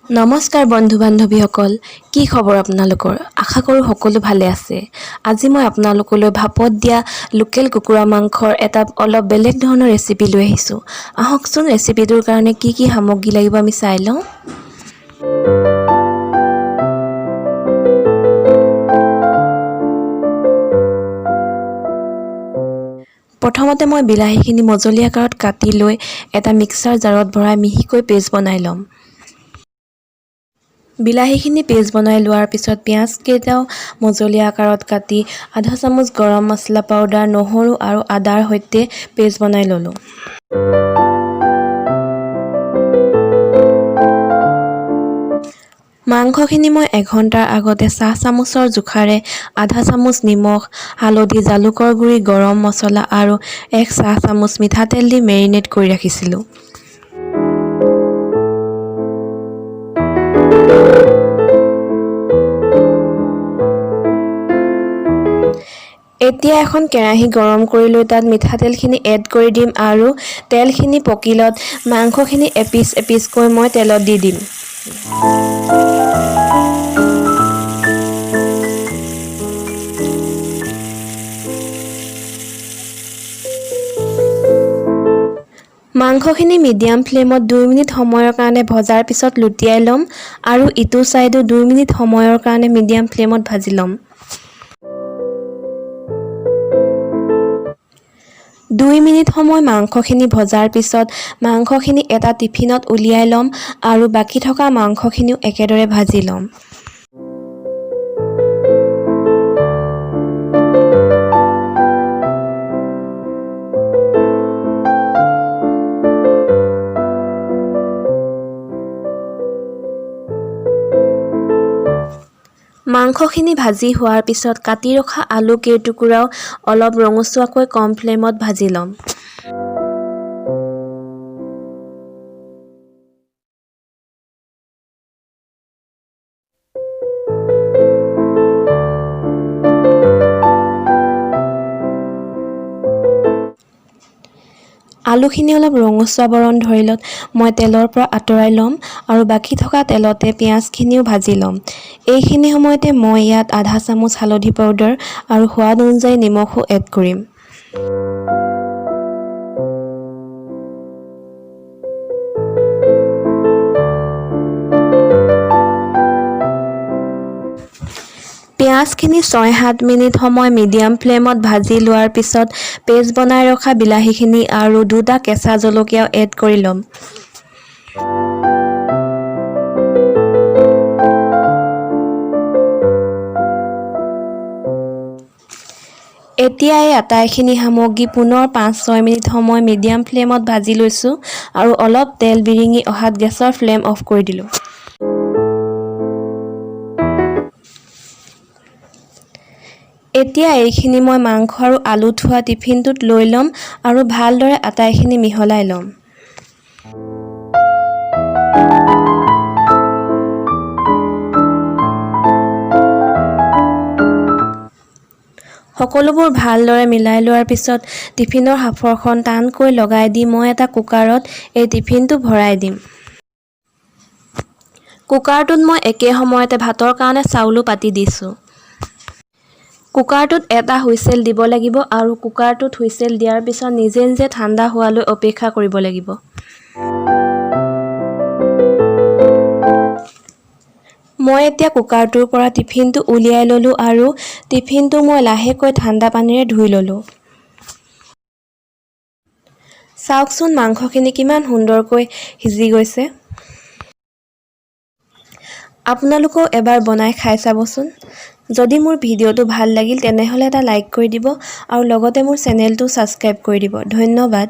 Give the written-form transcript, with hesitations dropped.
নমস্কাৰ বন্ধু বান্ধৱীসকল, কি খবৰ আপোনালোকৰ? আশা কৰোঁ সকলো ভালে আছে। আজি মই আপোনালোকলৈ ভাপত দিয়া লোকেল কুকুৰা মাংসৰ এটা অলপ বেলেগ ধৰণৰ ৰেচিপি লৈ আহিছোঁ। আহকচোন ৰেচিপিটোৰ কাৰণে কি কি সামগ্ৰী লাগিব আমি চাই লওঁ। প্ৰথমতে মই বিলাহীখিনি মজলীয়া আকাৰত কাটি লৈ এটা মিক্সাৰ জাৰত ভৰাই মিহিকৈ পেষ্ট বনাই ল'ম। বিলাহীখিনি পেষ্ট বনাই লোৱাৰ পিছত পিঁয়াজ কেইটাও মজলীয়া আকাৰত কাটি আধা চামুচ গৰম মছলা পাউডাৰ, নহৰু আৰু আদাৰ সৈতে পেষ্ট বনাই ল'লোঁ। মাংসখিনি মই 1 ঘণ্টাৰ আগতে চাহ চামুচৰ জোখাৰে আধা চামুচ নিমখ, হালধি, জালুকৰ গুড়ি, গৰম মছলা আৰু 1 চাহ চামুচ মিঠাতেল দি মেৰিনেট কৰি ৰাখিছিলোঁ। এতিয়া এখন কেৰাহী গৰম কৰি লৈ তাত মিঠাতেলখিনি এড কৰি দিম আৰু তেলখিনি পকিলত মাংসখিনি এপিচ এপিচকৈ মই তেলত দি দিম। মাংসখিনি মিডিয়াম ফ্লেমত 2 মিনিট সময়ৰ কাৰণে ভজাৰ পিছত লুটিয়াই ল'ম আৰু ইটো ছাইডো 2 মিনিট সময়ৰ কাৰণে মিডিয়াম ফ্লেমত ভাজি ল'ম। 2 মিনিট সময় মাংসখিনি ভজাৰ পিছত মাংসখিনি এটা টিফিনত উলিয়াই ল'ম আৰু বাকী থকা মাংসখিনিও একেদৰে ভাজি ল'ম। মাংসখিনি ভাজি হোৱাৰ পিছত কাটি ৰখা আলু কেইটুকুৰাও অলপ ৰঙচুৱাকৈ কম ফ্লেমত ভাজি ল'ম। আলুখিনি অলপ ৰঙচুৱা বৰণ ধৰিলত মই তেলৰ পৰা আঁতৰাই ল'ম আৰু বাকী থকা তেলতে পিঁয়াজখিনিও ভাজি ল'ম। এইখিনি সময়তে মই ইয়াত আধা চামুচ হালধি পাউডাৰ আৰু সোৱাদ অনুযায়ী নিমখো এড কৰিম। পিঁয়াজখিনি 6-7 মিনিট সময় মিডিয়াম ফ্লেমত ভাজি লোৱাৰ পিছত পেষ্ট বনাই ৰখা বিলাহীখিনি আৰু 2টা কেঁচা জলকীয়াও এড কৰি ল'ম। এতিয়া এই আটাইখিনি সামগ্ৰী পুনৰ 5-6 মিনিট সময় মিডিয়াম ফ্লেমত ভাজি লৈছোঁ আৰু অলপ তেল বিৰিঙি অহাত গেছৰ ফ্লেম অফ কৰি দিলোঁ। এতিয়া এইখিনি মই মাংস আৰু আলু থোৱা টিফিনটোত লৈ ল'ম আৰু ভালদৰে আটাইখিনি মিহলাই ল'ম। সকলোবোৰ ভালদৰে মিলাই লোৱাৰ পিছত টিফিনৰ সাঁফৰখন টানকৈ লগাই দি মই এটা কুকাৰত এই টিফিনটো ভৰাই দিম। কুকাৰটোত মই একে সময়তে ভাতৰ কাৰণে চাউলো পাতি দিছোঁ। কুকাৰটোত এটা হুইচেল দিব লাগিব আৰু কুকাৰটোত হুইচেল দিয়াৰ পিছত নিজে নিজে ঠাণ্ডা হোৱালৈ অপেক্ষা কৰিব লাগিব। মই এতিয়া কুকাৰটোৰ পৰা টিফিনটো উলিয়াই ল'লোঁ আৰু টিফিনটো মই লাহেকৈ ঠাণ্ডা পানীৰে ধুই ল'লোঁ। চাওকচোন মাংসখিনি কিমান সুন্দৰকৈ সিজি গৈছে। আপোনালোকেও এবাৰ বনাই খাই চাবচোন। যদি মোৰ ভিডিঅ'টো ভাল লাগিল তেনেহ'লে এটা লাইক কৰি দিব আৰু লগতে মোৰ চেনেলটো ছাবস্ক্ৰাইব কৰি দিব। ধন্যবাদ।